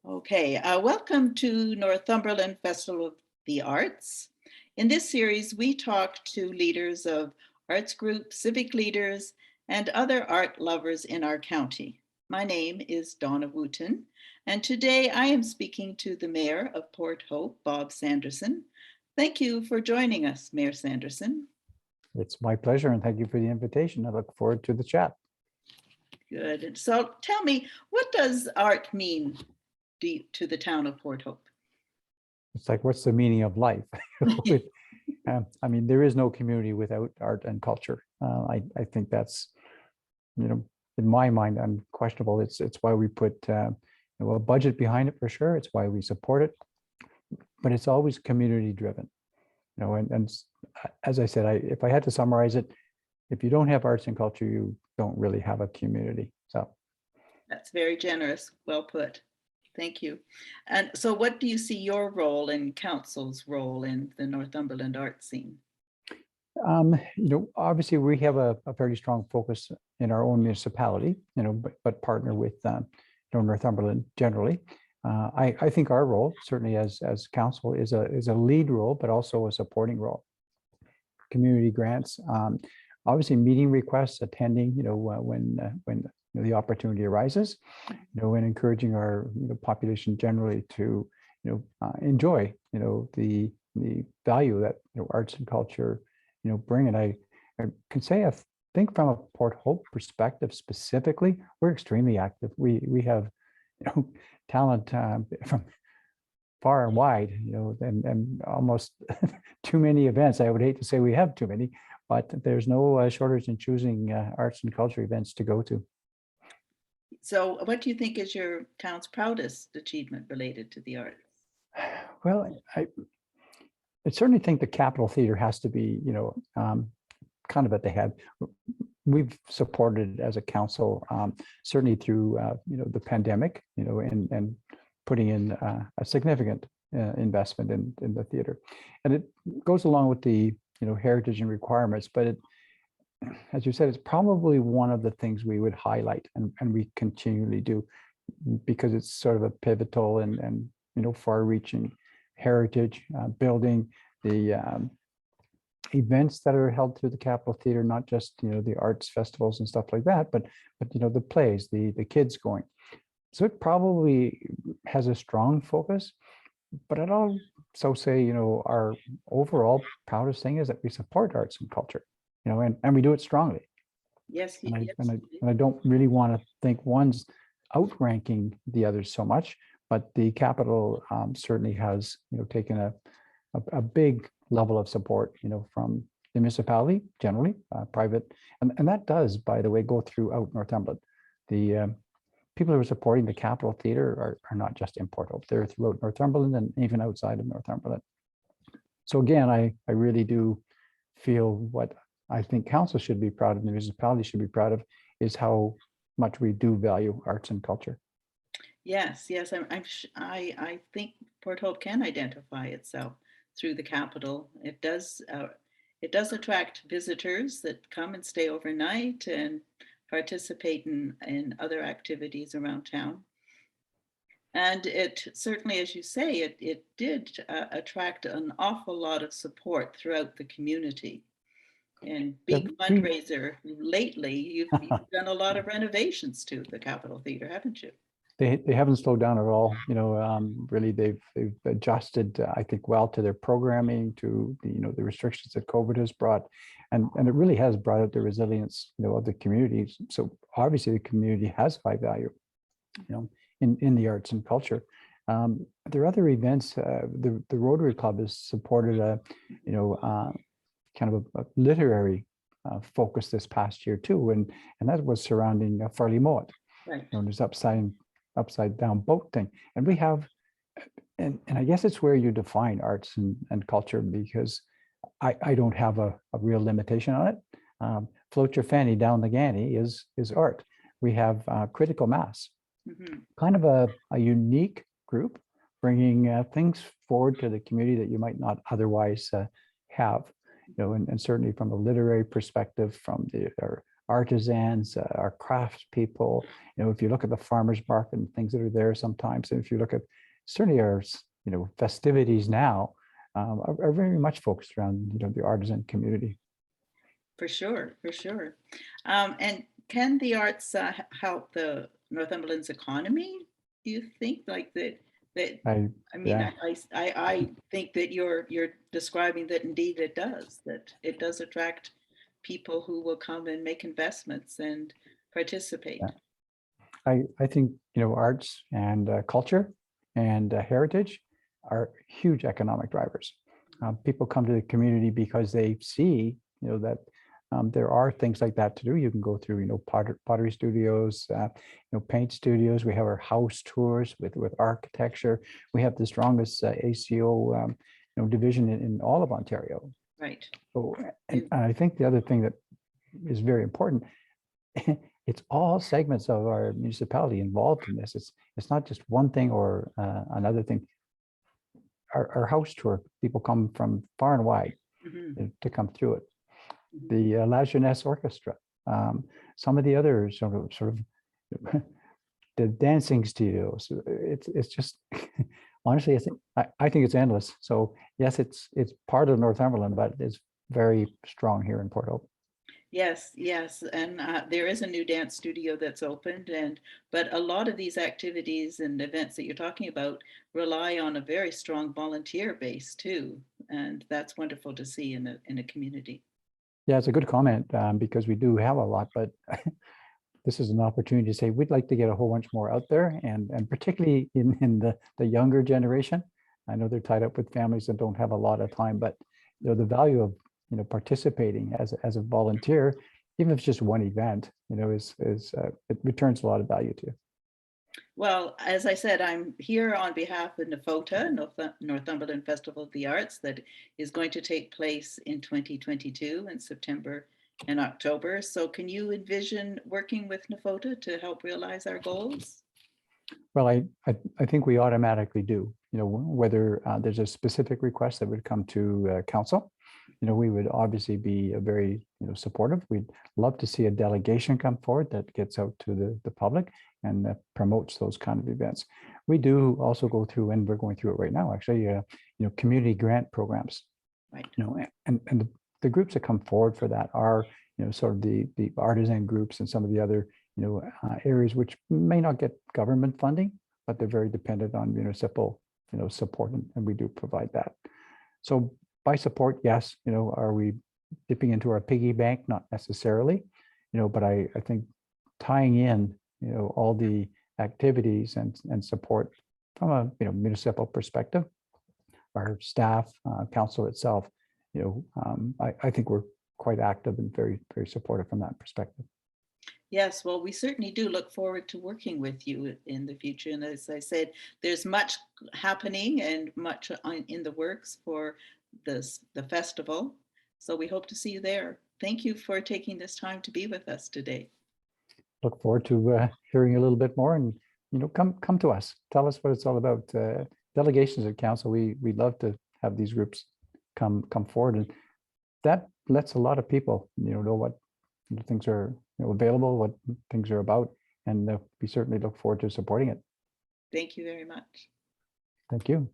Okay, welcome to Northumberland Festival of the Arts. In this series, we talk to leaders of arts groups, civic leaders, and other art lovers in our county. My name is Donna Wootton, and today I am speaking to the Mayor of Port Hope, Bob Sanderson. Thank you for joining us, Mayor Sanderson. It's my pleasure, and thank you for the invitation. I look forward to the chat. Good. So tell me, what does art mean to the town of Port Hope? It's like, what's the meaning of life? I mean, there is no community without art and culture. I think that's, in my mind, unquestionable. It's why we put a budget behind it for sure. It's why we support it, but it's always community driven. And as I said, if I had to summarize it, if you don't have arts and culture, you don't really have a community. So that's very generous. Well put. Thank you. And so what do you see your role and council's role in the Northumberland art scene? Obviously we have a fairly strong focus in our own municipality, but partner with Northumberland generally. I think our role, certainly as council, is a lead role, but also a supporting role. Community grants, obviously meeting requests, attending, when the opportunity arises, and encouraging our population generally to enjoy the value that arts and culture bring. And I can say, I think from a Port Hope perspective specifically, we're extremely active. We have talent from far and wide, and almost too many events. I would hate to say we have too many, but there's no shortage in choosing arts and culture events to go to. So what do you think is your town's proudest achievement related to the arts? Well, I certainly think the Capitol Theater has to be, kind of at the head. We've supported as a council, certainly through, the pandemic, and putting in a significant investment in the theater. And it goes along with the, heritage and requirements, but it, as you said, it's probably one of the things we would highlight, and we continually do, because it's sort of a pivotal and far-reaching heritage building. The events that are held through the Capitol Theater, not just the arts festivals and stuff like that, but the plays, the kids going. So it probably has a strong focus, but I'd also say our overall proudest thing is that we support arts and culture. And we do it strongly. Yes. And I don't really want to think one's outranking the others so much, but the Capitol certainly has taken a big level of support from the municipality generally, private, and that does, by the way, go throughout Northumberland. The people who are supporting the Capitol Theater are not just in Port Hope, they're throughout Northumberland and even outside of Northumberland. So again, I really do feel what I think council should be proud of, the municipality should be proud of, is how much we do value arts and culture. Yes. I think Port Hope can identify itself through the Capitol. It does attract visitors that come and stay overnight and participate in other activities around town. And it certainly, as you say, it did attract an awful lot of support throughout the community. And big fundraiser lately, you've done a lot of renovations to the Capitol Theater, haven't you? They haven't slowed down at all. Really, they've adjusted, I think, well to their programming, to the restrictions that COVID has brought, and it really has brought out the resilience of the communities. So obviously, the community has high value, in the arts and culture. There are other events. The Rotary Club has supported kind of a literary focus this past year too, and that was surrounding Farley Mowat, right. This upside down boat thing. And we have, and I guess it's where you define arts and culture, because I don't have a real limitation on it. Float your fanny down the Ganny is art. We have Critical Mass, kind of a unique group bringing things forward to the community that you might not otherwise have. And certainly from a literary perspective, from our artisans, our crafts people. If you look at the farmers market and things that are there sometimes, and if you look at certainly our festivities now, are very much focused around the artisan community. For sure, for sure. And can the arts help the Northumberland's economy? Do you think like that? I I mean, Yeah, I think that you're describing that indeed it does. That it does attract people who will come and make investments and participate. yeah. I think arts and culture and heritage are huge economic drivers. People come to the community because they see that there are things like that to do. You can go through pottery studios, paint studios. We have our house tours with architecture. We have the strongest ACO division in all of Ontario. Right. So, and I think the other thing that is very important, it's all segments of our municipality involved in this. It's not just one thing or another thing. Our house tour, people come from far and wide Mm-hmm. to come through it. The La Jeunesse Orchestra, some of the other sort of the dancing studios. It's just honestly, I think it's endless. So yes, it's part of Northumberland, but it's very strong here in Port Hope. Yes, yes, and there is a new dance studio that's opened, but a lot of these activities and events that you're talking about rely on a very strong volunteer base too, and that's wonderful to see in a community. Yeah, it's a good comment because we do have a lot, but this is an opportunity to say we'd like to get a whole bunch more out there, and particularly in the younger generation. I know they're tied up with families that don't have a lot of time, but the value of participating as a volunteer, even if it's just one event, is it returns a lot of value to you. Well, as I said, I'm here on behalf of NFOTA, Northumberland Festival of the Arts, that is going to take place in 2022 in September and October. So can you envision working with NFOTA to help realize our goals? Well, I think we automatically do. Whether there's a specific request that would come to council, we would obviously be very supportive. We'd love to see a delegation come forward that gets out to the public and promotes those kind of events. We do also go through, and we're going through it right now, actually, community grant programs. Right. And the groups that come forward for that are sort of the artisan groups and some of the other areas which may not get government funding, but they're very dependent on municipal support, and we do provide that. So by support, yes. Are we dipping into our piggy bank? Not necessarily, but I think tying in all the activities and support from a municipal perspective, our staff, council itself, I think we're quite active and very, very supportive from that perspective. Yes, well, we certainly do look forward to working with you in the future. And as I said, there's much happening and much in the works for the festival. So we hope to see you there. Thank you for taking this time to be with us today. Look forward to hearing a little bit more, and come to us. Tell us what it's all about. Delegations at council, we love to have these groups come forward, and that lets a lot of people know what things are available, what things are about, and we certainly look forward to supporting it. Thank you very much. Thank you.